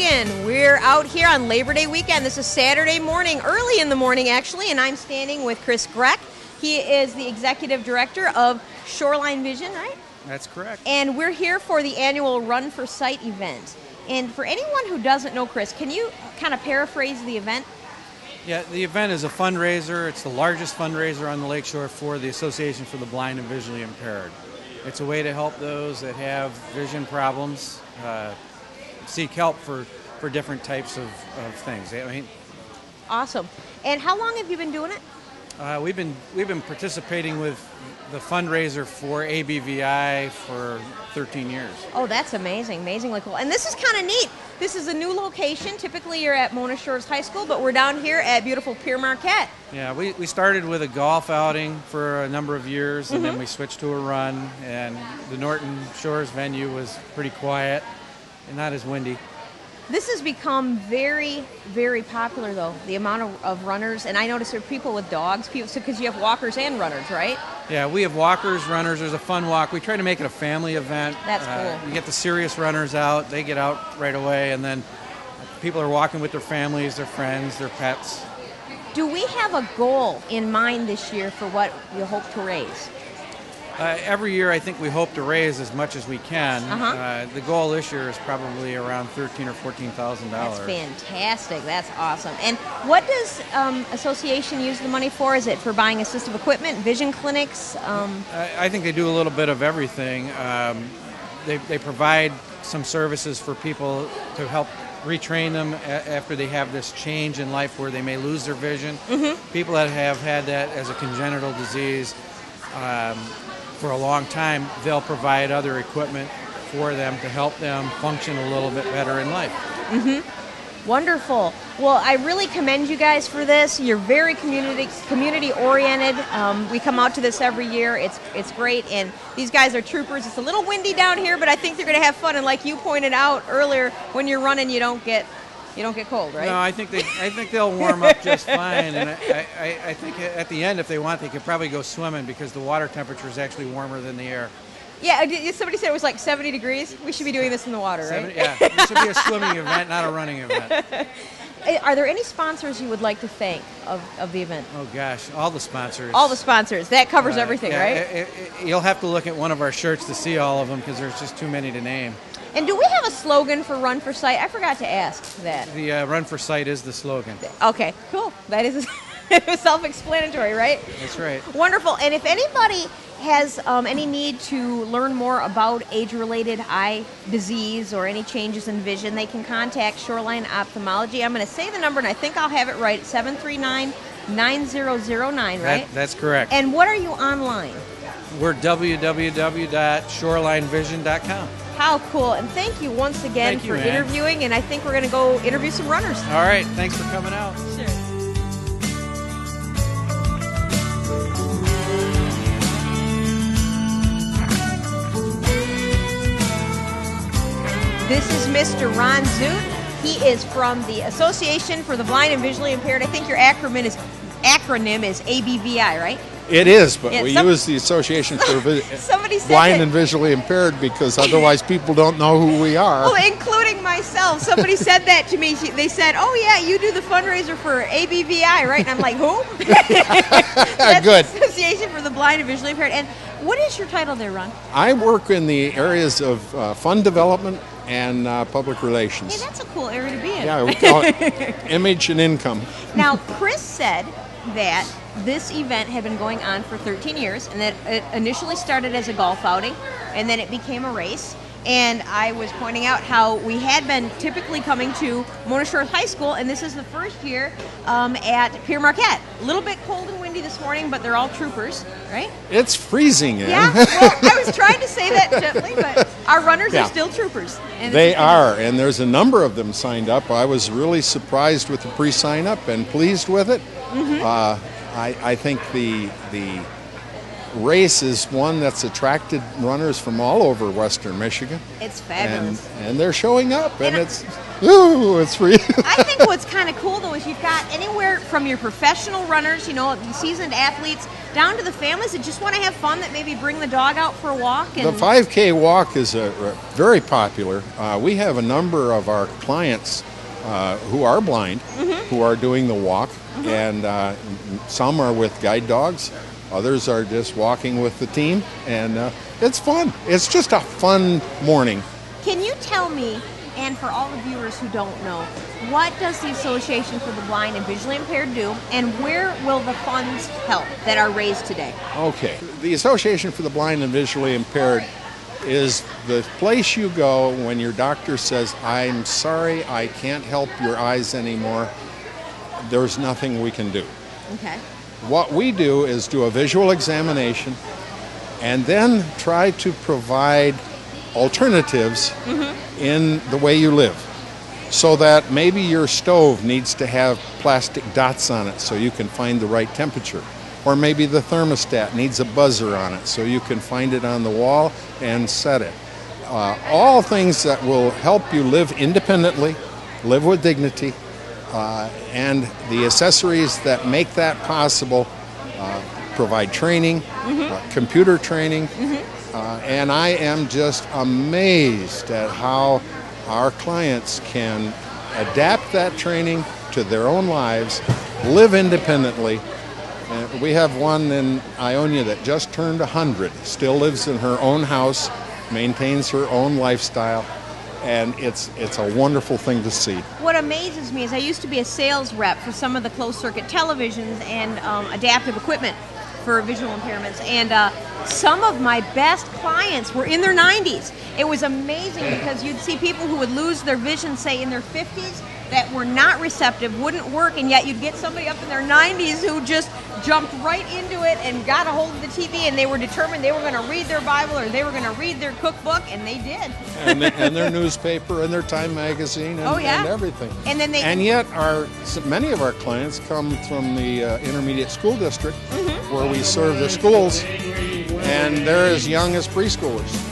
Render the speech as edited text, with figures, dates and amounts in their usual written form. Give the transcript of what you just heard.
Muskegon. We're out here on Labor Day weekend. This is Saturday morning, early in the morning actually, and I'm standing with Chris Greck. He is the executive director of Shoreline Vision, right? That's correct. And we're here for the annual Run for Sight event. And for anyone who doesn't know, Chris, can you kind of paraphrase the event? Yeah, the event is a fundraiser. It's the largest fundraiser on the lakeshore for the Association for the Blind and Visually Impaired. It's a way to help those that have vision problems seek help for different types of things. I mean, awesome. And how long have you been doing it? We've been participating with the fundraiser for ABVI for 13 years. Oh, that's amazing, amazingly cool. And this is kind of neat. This is a new location. Typically you're at Mona Shores High School, but we're down here at beautiful Pier Marquette. Yeah, we started with a golf outing for a number of years, and then we switched to a run, and the Norton Shores venue was pretty quiet and not as windy. This has become very, very popular, though, the amount of runners. And I notice there are people with dogs, because you have walkers and runners, right? Yeah, we have walkers, runners. There's a fun walk. We try to make it a family event. That's cool. You get the serious runners out. They get out right away, and then people are walking with their families, their friends, their pets. Do we have a goal in mind this year for what you hope to raise? Every year, I think we hope to raise as much as we can. The goal this year is probably around $13,000 or $14,000. That's fantastic. That's awesome. And what does association use the money for? Is it for buying assistive equipment, vision clinics? I think they do a little bit of everything. They provide some services for people to help retrain them after they have this change in life where they may lose their vision. People that have had that as a congenital disease for a long time, they'll provide other equipment for them to help them function a little bit better in life. Wonderful. Well, I really commend you guys for this. You're very community oriented. We come out to this every year. It's great, and these guys are troopers. It's a little windy down here, but I think they're going to have fun. And like you pointed out earlier, when you're running, you don't get cold, right? No, I think they'll warm up just fine, and I think at the end, if they want, they could probably go swimming because the water temperature is actually warmer than the air. Yeah, somebody said it was like 70 degrees. We should be doing this in the water, right? Yeah, it should be a swimming event, not a running event. Are there any sponsors you would like to thank of the event? Oh gosh, all the sponsors. All the sponsors. That covers everything, yeah, right? You'll have to look at one of our shirts to see all of them because there's just too many to name. And do we have a slogan for Run for Sight? I forgot to ask that. The Run for Sight is the slogan. Okay, cool. That is self-explanatory, right? That's right. Wonderful. And if anybody has any need to learn more about age-related eye disease or any changes in vision, they can contact Shoreline Ophthalmology. I'm going to say the number, and I think I'll have it right, 739-9009, right? That's correct. And what are you online? We're www.shorelinevision.com. How cool. And thank you once again for interviewing, and I think we're going to go interview some runners. All right. Thanks for coming out. Sure. This is Mr. Ron Zoot. He is from the Association for the Blind and Visually Impaired. I think your acronym is ABVI, right? It is, but we use the Association for Blind and Visually Impaired because otherwise people don't know who we are. Well, including myself. Somebody said that to me. They said, oh, yeah, you do the fundraiser for ABVI, right? And I'm like, who? That's Good. The Association for the Blind and Visually Impaired. And what is your title there, Ron? I work in the areas of fund development and public relations. Hey, that's a cool area to be in. Yeah, we call it image and income. Now, Chris said that this event had been going on for 13 years, and that it initially started as a golf outing, and then it became a race. And I was pointing out how we had been typically coming to Mona Shores High School, and this is the first year at Pier Marquette. A little bit cold and windy this morning, but they're all troopers, right? It's freezing, Ann. Yeah, well, I was trying to say that gently, but our runners are still troopers. And they are, and there's a number of them signed up. I was really surprised with the pre-sign up and pleased with it. I think the race is one that's attracted runners from all over Western Michigan. It's fabulous. And they're showing up, and it's free. I think what's kind of cool, though, is you've got anywhere from your professional runners, seasoned athletes, down to the families that just want to have fun, that maybe bring the dog out for a walk. And the 5K walk is very popular. We have a number of our clients who are blind, who are doing the walk, and some are with guide dogs. Others are just walking with the team, and it's fun. It's just a fun morning. Can you tell me, and for all the viewers who don't know, what does the Association for the Blind and Visually Impaired do, and where will the funds help that are raised today? Okay. The Association for the Blind and Visually Impaired is the place you go when your doctor says, "I'm sorry, I can't help your eyes anymore. There's nothing we can do." Okay. What we do is do a visual examination and then try to provide alternatives in the way you live, so that maybe your stove needs to have plastic dots on it so you can find the right temperature, or maybe the thermostat needs a buzzer on it so you can find it on the wall and set it. All things that will help you live independently, live with dignity, and the accessories that make that possible provide training, computer training, and I am just amazed at how our clients can adapt that training to their own lives, live independently. We have one in Ionia that just turned 100, still lives in her own house, maintains her own lifestyle, and it's a wonderful thing to see. What amazes me is I used to be a sales rep for some of the closed-circuit televisions and adaptive equipment for visual impairments, and some of my best clients were in their 90s. It was amazing because you'd see people who would lose their vision, say, in their 50s, that were not receptive, wouldn't work, and yet you'd get somebody up in their 90s who just jumped right into it and got a hold of the TV, and they were determined they were going to read their Bible or they were going to read their cookbook, and they did. and their newspaper and their Time magazine and, and everything. And yet many of our clients come from the intermediate school district where we serve the schools, and they're as young as preschoolers.